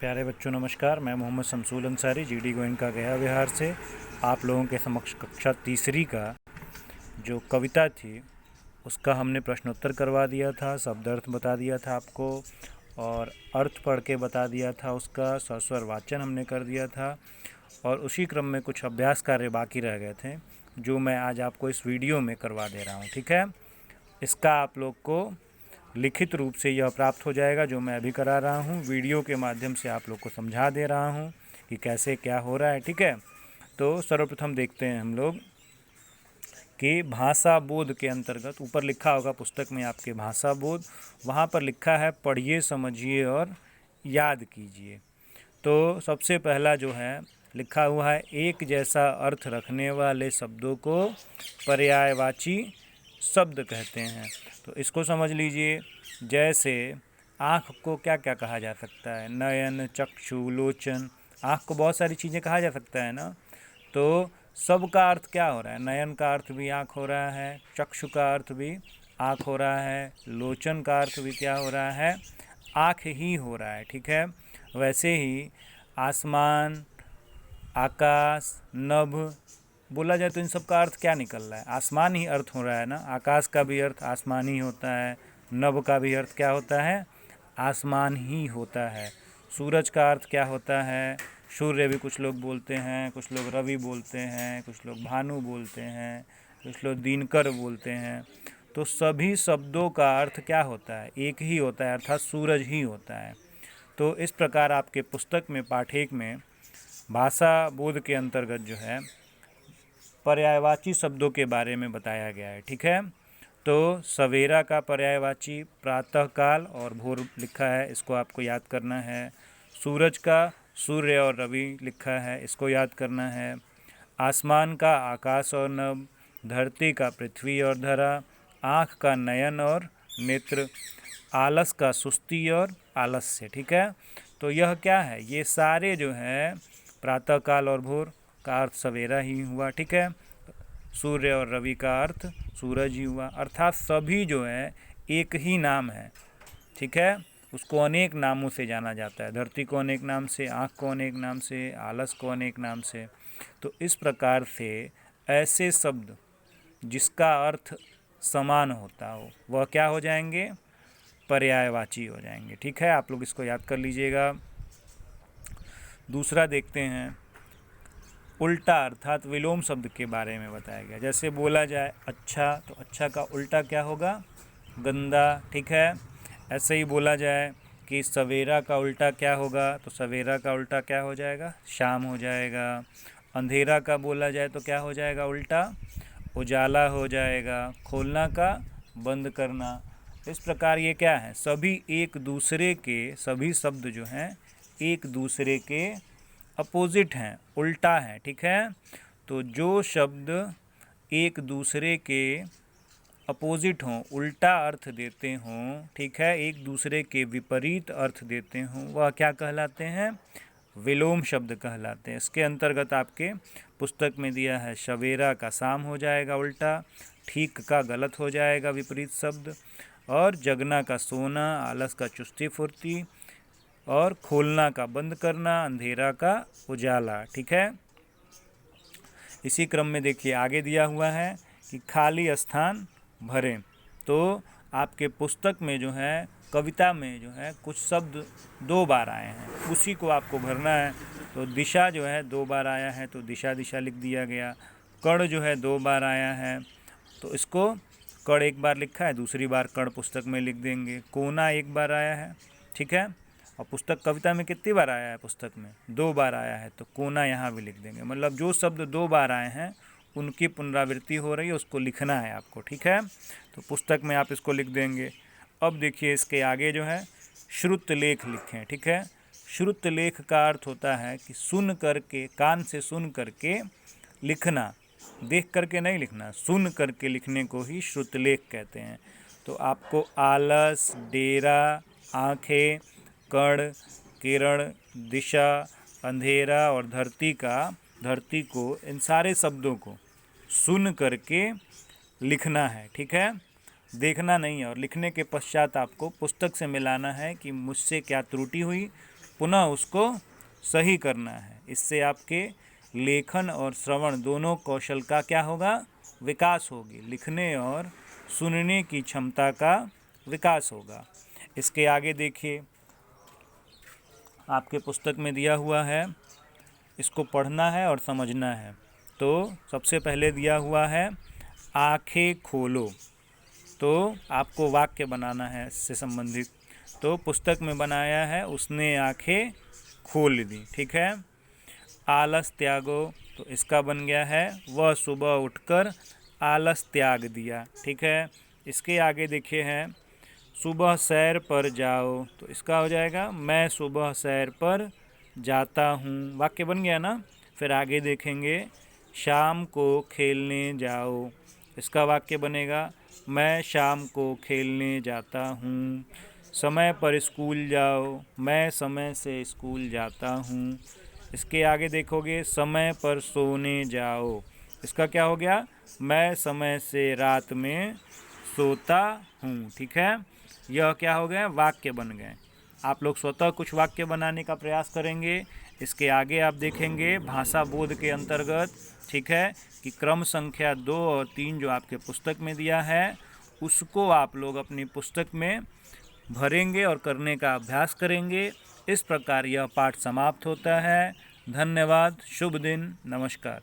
प्यारे बच्चों नमस्कार। मैं मोहम्मद शमसूल अंसारी जीडी गोयनका गया विहार से आप लोगों के समक्ष कक्षा तीसरी का जो कविता थी उसका हमने प्रश्नोत्तर करवा दिया था, शब्द अर्थ बता दिया था आपको और अर्थ पढ़ के बता दिया था, उसका सस्वर वाचन हमने कर दिया था और उसी क्रम में कुछ अभ्यास कार्य बाकी रह गए थे जो मैं आज आपको इस वीडियो में करवा दे रहा हूँ। ठीक है, इसका आप लोग को लिखित रूप से यह प्राप्त हो जाएगा जो मैं अभी करा रहा हूँ। वीडियो के माध्यम से आप लोग को समझा दे रहा हूँ कि कैसे क्या हो रहा है। ठीक है, तो सर्वप्रथम देखते हैं हम लोग कि भाषा बोध के अंतर्गत ऊपर लिखा होगा पुस्तक में आपके भाषा बोध, वहाँ पर लिखा है पढ़िए समझिए और याद कीजिए। तो सबसे पहला जो है लिखा हुआ है एक जैसा अर्थ रखने वाले शब्दों को पर्यायवाची शब्द कहते हैं। तो इसको समझ लीजिए। जैसे आँख को क्या क्या कहा जा सकता है? नयन, चक्षु, लोचन। आँख को बहुत सारी चीज़ें कहा जा सकता है ना। तो सब का अर्थ क्या हो रहा है? नयन का अर्थ भी आँख हो रहा है, चक्षु का अर्थ भी आँख हो रहा है, लोचन का अर्थ भी क्या हो रहा है? आँख ही हो रहा है। ठीक है, वैसे ही आसमान, आकाश, नभ बोला जाए तो इन सब का अर्थ क्या निकल रहा है? आसमान ही अर्थ हो रहा है ना। आकाश का भी अर्थ आसमान ही होता है, नभ का भी अर्थ क्या होता है? आसमान ही होता है। सूरज का अर्थ क्या होता है? सूर्य भी कुछ लोग बोलते हैं, कुछ लोग रवि बोलते हैं, कुछ लोग भानु बोलते हैं, कुछ लोग दिनकर बोलते हैं। तो सभी शब्दों का अर्थ क्या होता है? एक ही होता है, अर्थात सूरज ही होता है। तो इस प्रकार आपके पुस्तक में पाठेक में भाषा बोध के अंतर्गत जो है पर्यायवाची शब्दों के बारे में बताया गया है। ठीक है, तो सवेरा का पर्यायवाची प्रातःकाल और भोर लिखा है, इसको आपको याद करना है। सूरज का सूर्य और रवि लिखा है, इसको याद करना है। आसमान का आकाश और नभ, धरती का पृथ्वी और धरा, आँख का नयन और नेत्र, आलस का सुस्ती और आलस्य। ठीक है, तो यह क्या है? ये सारे जो है प्रातःकाल और भोर का अर्थ सवेरा ही हुआ। ठीक है, सूर्य और रवि का अर्थ सूरज ही हुआ। अर्थात सभी जो है एक ही नाम है। ठीक है, उसको अनेक नामों से जाना जाता है। धरती को अनेक नाम से, आँख को अनेक नाम से, आलस को अनेक नाम से। तो इस प्रकार से ऐसे शब्द जिसका अर्थ समान होता हो वह क्या हो जाएंगे? पर्यायवाची हो जाएंगे। ठीक है, आप लोग इसको याद कर लीजिएगा। दूसरा देखते हैं, उल्टा अर्थात विलोम शब्द के बारे में बताया गया। जैसे बोला जाए अच्छा, तो अच्छा का उल्टा क्या होगा? गंदा। ठीक है, ऐसे ही बोला जाए कि सवेरा का उल्टा क्या होगा? तो सवेरा का उल्टा क्या हो जाएगा? शाम हो जाएगा। अंधेरा का बोला जाए तो क्या हो जाएगा? उल्टा उजाला हो जाएगा। खोलना का बंद करना। इस प्रकार ये क्या है? सभी एक दूसरे के, सभी शब्द जो हैं एक दूसरे के अपोजिट हैं, उल्टा है। ठीक है, तो जो शब्द एक दूसरे के अपोजिट हों, उल्टा अर्थ देते हों, ठीक है, एक दूसरे के विपरीत अर्थ देते हों, वह क्या कहलाते हैं? विलोम शब्द कहलाते हैं। इसके अंतर्गत आपके पुस्तक में दिया है सवेरा का शाम हो जाएगा उल्टा, ठीक का गलत हो जाएगा विपरीत शब्द, और जगना का सोना, आलस का चुस्ती फुर्ती, और खोलना का बंद करना, अंधेरा का उजाला। ठीक है, इसी क्रम में देखिए आगे दिया हुआ है कि खाली स्थान भरें। तो आपके पुस्तक में जो है, कविता में जो है कुछ शब्द 2 बार आए हैं, उसी को आपको भरना है। तो दिशा जो है 2 बार आया है तो दिशा दिशा लिख दिया गया। कण जो है 2 बार आया है तो इसको कण 1 बार लिखा है, दूसरी बार कण पुस्तक में लिख देंगे। कोना 1 बार आया है। ठीक है, और पुस्तक कविता में कितनी बार आया है? पुस्तक में 2 बार आया है तो कोना यहाँ भी लिख देंगे। मतलब जो शब्द 2 बार आए हैं उनकी पुनरावृत्ति हो रही है, उसको लिखना है आपको। ठीक है, तो पुस्तक में आप इसको लिख देंगे। अब देखिए इसके आगे जो है श्रुत लेख लिखें। ठीक है, श्रुत लेख का अर्थ होता है कि सुन करके, कान से सुन करके लिखना, देख करके नहीं लिखना, सुन करके लिखने को ही श्रुत लेख कहते हैं। तो आपको आलस, डेरा, आँखें, कण, किरण, दिशा, अंधेरा और धरती को, इन सारे शब्दों को सुन करके लिखना है। ठीक है, देखना नहीं है। और लिखने के पश्चात आपको पुस्तक से मिलाना है कि मुझसे क्या त्रुटि हुई पुनः उसको सही करना है। इससे आपके लेखन और श्रवण दोनों कौशल का क्या होगा? विकास होगी। लिखने और सुनने की क्षमता का विकास होगा। इसके आगे देखिए, आपके पुस्तक में दिया हुआ है, इसको पढ़ना है और समझना है। तो सबसे पहले दिया हुआ है आँखें खोलो, तो आपको वाक्य बनाना है इससे संबंधित। तो पुस्तक में बनाया है उसने आँखें खोल दी, ठीक है। आलस त्यागो, तो इसका बन गया है वह सुबह उठकर आलस त्याग दिया, ठीक है। इसके आगे देखिए हैं सुबह सैर पर जाओ, तो इसका हो जाएगा मैं सुबह सैर पर जाता हूँ, वाक्य बन गया ना। फिर आगे देखेंगे शाम को खेलने जाओ, इसका वाक्य बनेगा मैं शाम को खेलने जाता हूँ। समय पर स्कूल जाओ, मैं समय से स्कूल जाता हूँ। इसके आगे देखोगे समय पर सोने जाओ, इसका क्या हो गया? मैं समय से रात में सोता हूँ, ठीक है। यह क्या हो गया? वाक्य बन गए। आप लोग स्वतः कुछ वाक्य बनाने का प्रयास करेंगे। इसके आगे आप देखेंगे भाषा बोध के अंतर्गत, ठीक है, कि क्रम संख्या 2 और 3 जो आपके पुस्तक में दिया है उसको आप लोग अपनी पुस्तक में भरेंगे और करने का अभ्यास करेंगे। इस प्रकार यह पाठ समाप्त होता है। धन्यवाद। शुभ दिन। नमस्कार।